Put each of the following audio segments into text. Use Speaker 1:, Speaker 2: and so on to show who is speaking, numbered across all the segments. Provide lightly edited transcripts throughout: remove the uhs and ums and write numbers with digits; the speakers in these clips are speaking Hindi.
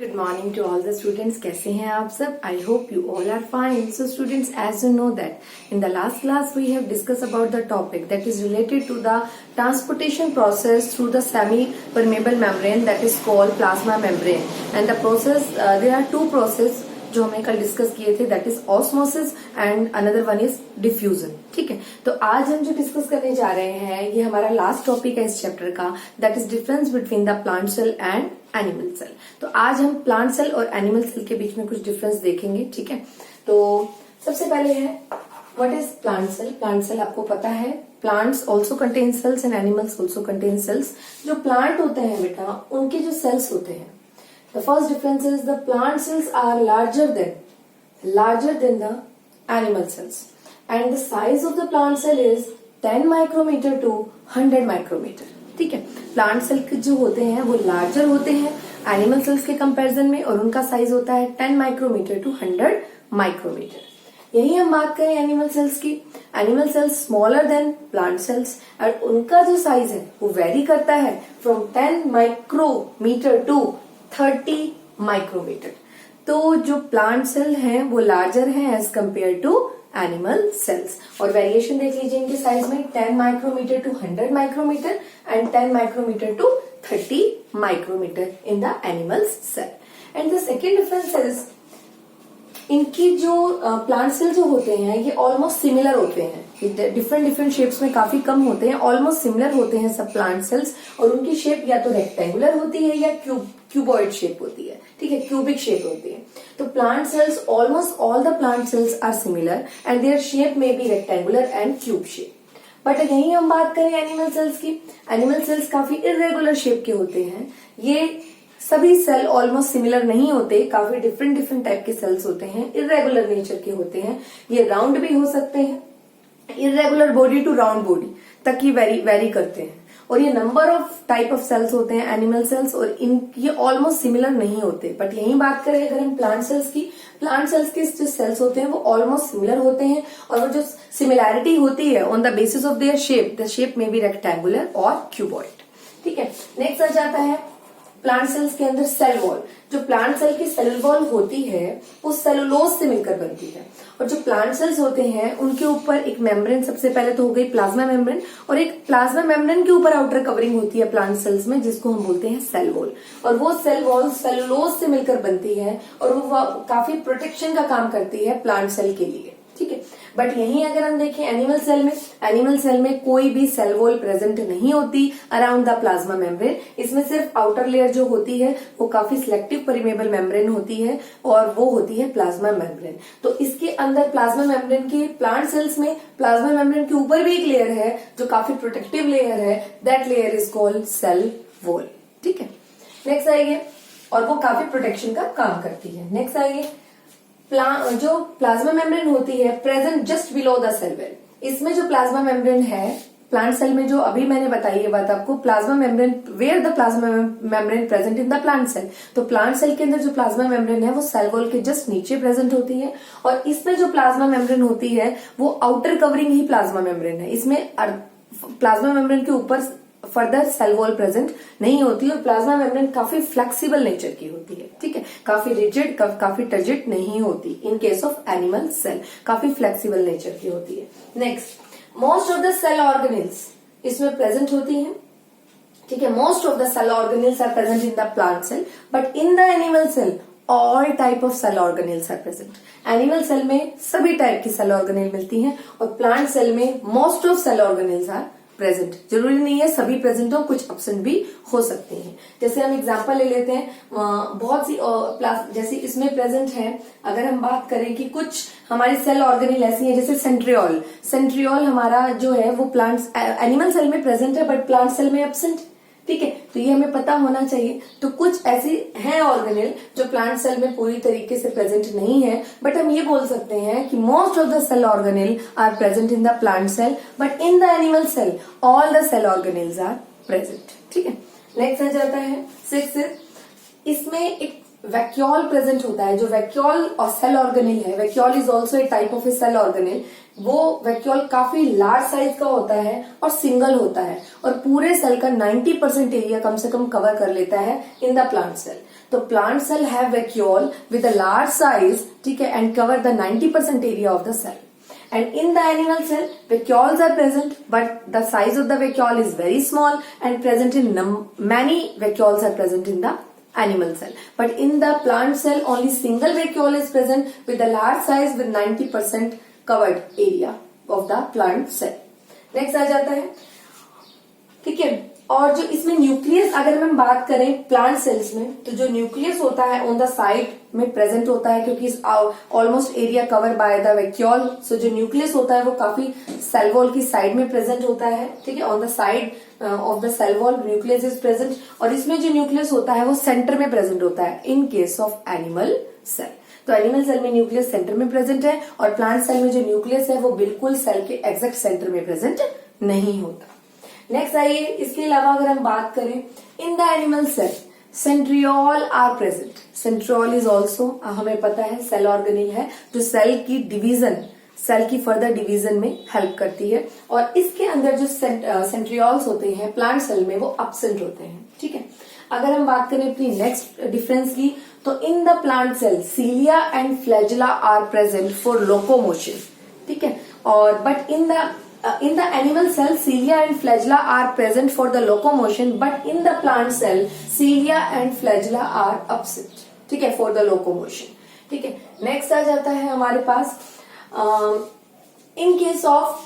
Speaker 1: Good morning to all the students. कैसे हैं आप सब? I hope you all are fine. So students, as you know that in the last class we have discussed about the topic that is related to the transportation process through the semi-permeable membrane that is called plasma membrane. And the process, there are two process जो हमने कल डिस्कस किए थे, that is osmosis and another one is diffusion. ठीक है, तो आज हम जो डिस्कस करने जा रहे हैं ये हमारा लास्ट टॉपिक है इस चैप्टर का, that is difference between the plant cell and animal cell. तो आज हम प्लांट सेल और एनिमल सेल के बीच में कुछ डिफरेंस देखेंगे. ठीक है, तो सबसे पहले है what is plant cell. Plant cell आपको पता है, plants also contain cells and animals also contain cells. जो प्लांट होते हैं बेटा, उनके जो सेल्स होते हैं, the first difference is the plant cells are larger than the animal cells, and the size of the plant cell is 10 micrometer to 100 micrometer. ठीक है, प्लांट सेल जो होते हैं वो लार्जर होते हैं एनिमल सेल्स के कंपैरिजन में, और उनका साइज होता है 10 माइक्रोमीटर टू 100 माइक्रोमीटर. यही हम बात करें एनिमल सेल्स की. Animal sales smaller than plant cells, और उनका जो साइज है वो वेरी करता है फ्रॉम 10 माइक्रोमीटर टू 30 माइक्रोमीटर. तो जो प्लांट सेल हैं वो लार्जर हैं as compare to animal cells, और वेरिएशन देख लीजिए इनके साइज में, 10 micrometer to 100 micrometer and 10 micrometer to 30 micrometer in the animal cell. And the second difference is इनकी जो प्लांट सेल जो होते हैं ये ऑलमोस्ट सिमिलर होते हैं, डिफरेंट शेप्स में काफी कम होते हैं, ऑलमोस्ट सिमिलर होते हैं सब प्लांट सेल्स, और उनकी शेप या तो रेक्टेंगुलर होती है या क्यूबॉइड शेप होती है. ठीक है, क्यूबिक शेप होती है. तो plant cells, almost all the plant cells are similar and their shape में be rectangular and cube shape. But यही हम बात करें एनिमल सेल्स की. एनिमल सेल्स काफी इरेगुलर शेप के होते हैं. ये सभी सेल ऑलमोस्ट सिमिलर नहीं होते, काफी डिफरेंट टाइप के सेल्स होते हैं, इरेगुलर नेचर के होते हैं. ये राउंड भी हो सकते हैं, irregular body to round body तक ही वेरी करते हैं. और ये number of type of cells होते हैं एनिमल सेल्स, और ये ऑलमोस्ट सिमिलर नहीं होते. बट यही बात करें अगर हम प्लांट सेल्स की, प्लांट सेल्स के जो सेल्स होते हैं वो ऑलमोस्ट सिमिलर होते हैं, और वो जो सिमिलैरिटी होती है on the basis of their shape, the shape में भी रेक्टेंगुलर और क्यूबॉइड. ठीक है, नेक्स्ट आ जाता है प्लांट सेल्स के अंदर सेल वॉल. जो प्लांट सेल की सेल वॉल होती है वो सेलुलोज से मिलकर बनती है, और जो प्लांट सेल्स होते हैं उनके ऊपर एक मेम्ब्रेन, सबसे पहले तो हो गई प्लाज्मा मेम्ब्रेन, और एक प्लाज्मा मेम्ब्रेन के ऊपर आउटर कवरिंग होती है प्लांट सेल्स में, जिसको हम बोलते हैं सेल वॉल. और वो सेल वॉल सेलुलोज से मिलकर बनती है, और वो काफी प्रोटेक्शन का काम करती है प्लांट सेल के लिए. ठीक है, बट यहीं अगर हम देखें एनिमल सेल में कोई भी सेल वॉल प्रेजेंट नहीं होती अराउंड द प्लाज्मा मेम्ब्रेन. इसमें सिर्फ आउटर लेयर जो होती है वो काफी सिलेक्टिव परमेबल मेम्ब्रेन होती है, और वो होती है प्लाज्मा मेम्ब्रेन. तो इसके अंदर प्लाज्मा मेम्ब्रेन की, प्लांट सेल्स में प्लाज्मा मेम्ब्रेन के ऊपर भी एक लेयर है जो काफी प्रोटेक्टिव लेयर है, that layer is called cell wall. ठीक है, नेक्स्ट आएगी, और वो काफी प्रोटेक्शन का काम करती है. नेक्स्ट आएगी जो प्लाज्मा मेम्ब्रेन होती है present just below the cell wall. इसमें जो प्लाज्मा मेम्ब्रेन है प्लांट सेल में, जो अभी मैंने बताई है बात आपको, plasma membrane, where the plasma membrane present in the plant cell. तो प्लांट सेल के अंदर जो प्लाज्मा मेम्ब्रेन है वो सेल वॉल के जस्ट नीचे प्रेजेंट होती है, और इसमें जो प्लाज्मा मेम्ब्रेन होती है वो आउटर कवरिंग ही प्लाज्मा मेम्ब्रेन है. इसमें प्लाज्मा मेम्ब्रेन के ऊपर फर्दर सेल वॉल प्रेजेंट नहीं होती, और प्लाज्मा मेम्ब्रेन काफी फ्लेक्सिबल नेचर की होती है. ठीक है, काफी रिजिड, काफी टर्जिड नहीं होती. In case of animal cell काफी फ्लेक्सिबल नेचर की होती है. Next, most of the cell organelles इसमें प्रेजेंट होती हैं. ठीक है, most of the cell organelles are present in the plant cell, but in the animal cell all type of cell organelles are present. Animal cell में सभी टाइप की सेल ऑर्गेनेल मिलती हैं, और प्लांट सेल में most of cell organelles are present. जरूरी नहीं है सभी प्रेजेंट हो, कुछ एब्सेंट भी हो सकते हैं. जैसे हम एग्जांपल ले लेते हैं, बहुत सी जैसे इसमें प्रेजेंट है, अगर हम बात करें कि कुछ हमारी सेल ऑर्गेनेल ऐसी है, जैसे सेंट्रियोल हमारा जो है वो प्लांट एनिमल सेल में प्रेजेंट है बट प्लांट सेल में एब्सेंट. ठीक है, तो ये हमें पता होना चाहिए. तो कुछ ऐसी हैं ऑर्गेनेल जो प्लांट सेल में पूरी तरीके से प्रेजेंट नहीं है, बट हम ये बोल सकते हैं कि most of the cell organelle are present in the plant cell, but in the animal cell all the cell organelles are present. ठीक है, नेक्स्ट आ जाता है 6. इसमें एक वैक्यूल प्रेजेंट होता है. जो वैक्यूल और सेल ऑर्गेनेल है, vacuole is also a type of a cell organelle. वो वैक्यूल काफी लार्ज साइज का होता है और सिंगल होता है, और पूरे सेल का 90% एरिया कम से कम कवर कर लेता है इन द प्लांट सेल. तो plant cell have vacuole with a large size, ठीक है, and cover the 90% area of the cell. And in the animal cell, vacuoles are present, but the size of the vacuole is very small and present in many vacuoles are present in the animal cell. But in the plant cell, only single vacuole is present with a large size with 90% covered area of the plant cell. Next आ जाता है, ठीक है. और जो इसमें न्यूक्लियस अगर हम बात करें प्लांट सेल्स में, तो जो न्यूक्लियस होता है ऑन द साइड में प्रेजेंट होता है, क्योंकि almost area cover by the vacuole. So जो न्यूक्लियस होता है वो काफी सेल वॉल की साइड में प्रेजेंट होता है, ठीक है, on the side of the cell wall nucleus is present. और इसमें जो न्यूक्लियस होता है वो सेंटर में प्रेजेंट होता है in case of animal cell. तो एनिमल सेल में न्यूक्लियस सेंटर में प्रेजेंट है, और प्लांट सेल में जो न्यूक्लियस है वो बिल्कुल सेल के एग्जैक्ट सेंटर में प्रेजेंट नहीं होता. नेक्स्ट आइए, इसके अलावा अगर हम बात करें, in the animal cell centriole are present. Centriole is also, हमें पता है, सेल ऑर्गेनेल है जो सेल की डिवीजन, सेल की फर्दर डिवीजन में हेल्प करती है. और इसके अंदर जो सेंट्रियोल्स होते हैं प्लांट सेल में वो एब्सेंट होते हैं, ठीक है. अगर हम बात करें अपनी नेक्स्ट डिफरेंस की, तो in the plant cell cilia and flagella are present for locomotion, ठीक है. और but in the animal cell, cilia and flagella are present for the locomotion, but in the plant cell, cilia and flagella are absent, ठीक है, for the locomotion, ठीक है. नेक्स्ट आ जाता है हमारे पास, in case of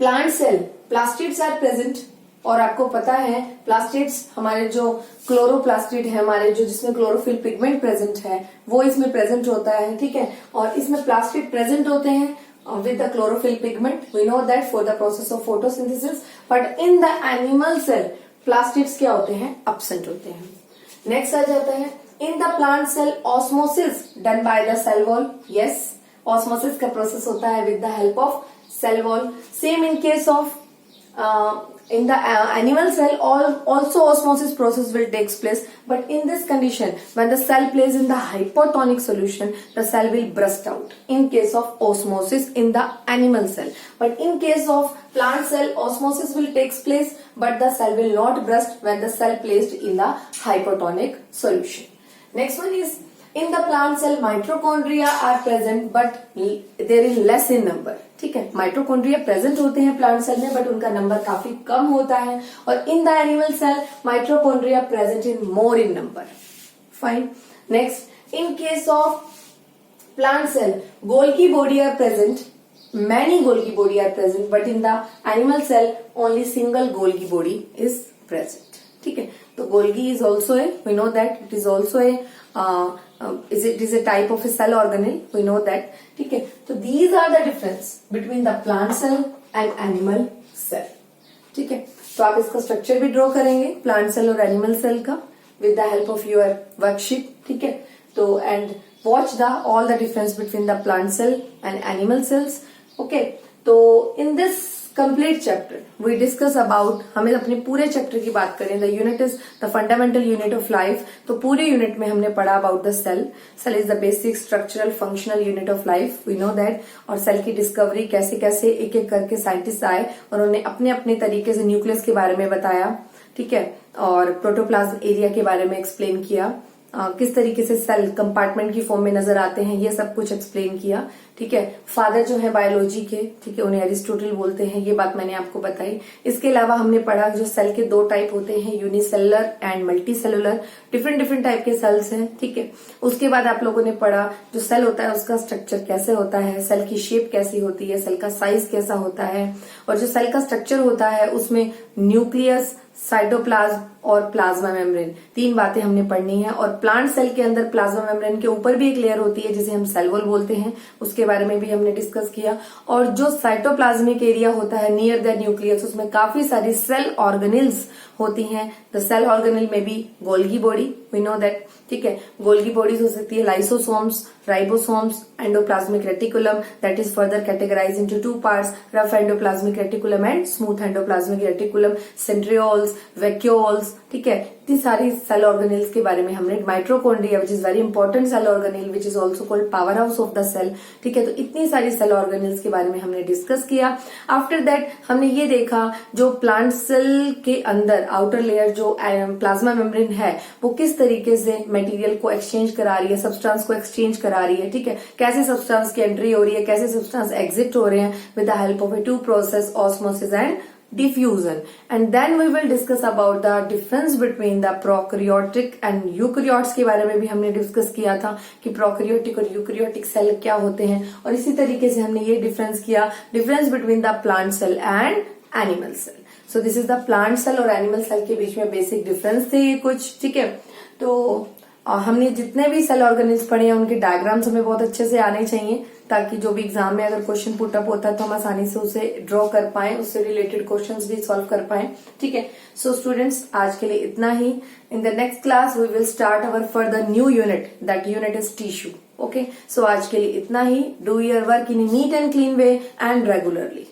Speaker 1: plant cell, plastids are present. और आपको पता है प्लास्टिड्स हमारे जो क्लोरोप्लास्टिड है हमारे जो जिसमें क्लोरोफिल पिगमेंट प्रेजेंट है वो इसमें प्रेजेंट होता है, ठीक है. और इसमें प्लास्टिड प्रेजेंट होते हैं with the chlorophyll pigment. We know that for the process of photosynthesis, but in the animal cell plastids क्या होते हैं, absent होते हैं. Next आ जाता है, in the plant cell osmosis done by the cell wall. Yes, osmosis का process होता है with the help of cell wall. Same in case of in the animal cell, also osmosis process will takes place, but in this condition when the cell plays in the hypotonic solution, the cell will burst out in case of osmosis in the animal cell. But in case of plant cell, osmosis will takes place, but the cell will not burst when the cell placed in the hypotonic solution. Next one is, in the plant cell mitochondria are present but there is less in number, ठीक है. माइटोकॉन्ड्रिया प्रेजेंट होते हैं प्लांट सेल में बट उनका नंबर काफी कम होता है. और in the animal cell mitochondria present in more in number. Fine. Next, in case of plant cell Golgi body are present, many Golgi body are present, but in the animal cell only single Golgi body is present, ठीक है. तो Golgi is also a, we know that it is also a it is a type of a cell organelle, we know that, ठीक है. तो these are the difference between the plant cell and animal cell, ठीक है. तो आप इसका स्ट्रक्चर भी ड्रॉ करेंगे प्लांट सेल और एनिमल सेल का with the help of your worksheet, ठीक है. तो and watch the all the difference between the plant cell and animal cells, okay. तो in this complete chapter we discuss about, हमें अपने पूरे चैप्टर की बात करें, the unit is the fundamental unit of life. तो पूरे यूनिट में हमने पढ़ा about the cell. Cell is the basic structural functional unit of life, we know that. और सेल की डिस्कवरी कैसे कैसे एक एक करके साइंटिस्ट आए और उन्होंने अपने अपने तरीके से न्यूक्लियस के बारे में बताया, ठीक है. और प्रोटोप्लाज्म एरिया के बारे में एक्सप्लेन किया, किस तरीके से सेल कंपार्टमेंट की फॉर्म में नजर आते हैं, ये सब कुछ एक्सप्लेन किया, ठीक है. फादर जो है बायोलॉजी के, ठीक है, उन्हें एरिस्टोटल बोलते हैं, ये बात मैंने आपको बताई. इसके अलावा हमने पढ़ा जो सेल के दो टाइप होते हैं, unicellular and multi cellular, different different type के सेल्स हैं, ठीक है. उसके बाद आप लोगों ने पढ़ा जो सेल होता है उसका स्ट्रक्चर कैसे होता है, सेल की शेप कैसी होती है, सेल का साइज कैसा होता है, और जो सेल का स्ट्रक्चर होता है उसमें न्यूक्लियस, साइटोप्लाज्म और प्लाज्मा मेम्ब्रेन, तीन बातें हमने पढ़नी है. और प्लांट सेल के अंदर प्लाज्मा मेम्ब्रेन के ऊपर भी एक लेयर होती है जिसे हम सेल वॉल बोलते हैं, उसके बारे में भी हमने डिस्कस किया. और जो साइटोप्लाज्मिक एरिया होता है नियर द न्यूक्लियस, उसमें काफी सारी सेल ऑर्गेनेल्स होती हैं. द सेल ऑर्गेनेल में भी Golgi body, we know that, ठीक है. गोल्गी बॉडीज हो सकती है lysosomes, ribosomes, endoplasmic reticulum, that is further categorize into two parts, rough endoplasmic reticulum and smooth endoplasmic reticulum, centrioles, vesicles, vacuoles, ठीक है, इतनी सारी सेल ऑर्गेनेल्स के बारे में हमने, mitochondria which is very important cell organelle which is also called powerhouse of the cell, ठीक है, तो इतनी सारी सेल ऑर्गेनेल्स के बारे में हमने डिस्कस किया। आफ्टर दैट हमने ये देखा जो प्लांट सेल के अंदर आउटर लेयर जो प्लाज्मा मेम्ब्रेन है वो किस तरीके से मटेरियल को एक्सचेंज करा रही है, सब्सटेंस को एक्सचेंज करा रही है, ठीक है, कैसे सब्सटेंस की एंट्री हो रही है, कैसे सब्सटेंस एग्जिट हो रहे हैं with the help of a two process osmosis and diffusion. And then we will discuss about the difference between the prokaryotic and eukaryotes के बारे में भी हमने डिस्कस किया था कि प्रोकैरियोटिक और यूकैरियोटिक सेल क्या होते हैं, और इसी तरीके से हमने ये डिफरेंस किया, difference between the plant cell and animal cell. So this is the plant cell और एनिमल सेल के बीच में बेसिक डिफरेंस थे ये कुछ, ठीक है। तो हमने जितने भी सेल ऑर्गेनिल्स पढ़े हैं उनके डायग्राम्स हमें बहुत अच्छे से आने चाहिए, ताकि जो भी एग्जाम में अगर क्वेश्चन पुटअप होता है तो हम आसानी से उसे ड्रॉ कर पाए, उससे रिलेटेड क्वेश्चंस भी सॉल्व कर पाए, ठीक है। सो स्टूडेंट्स, आज के लिए इतना ही। In the next class we will start our further new unit, that unit is tissue. Okay, so आज के लिए इतना ही। Do your work in a neat and clean way and regularly.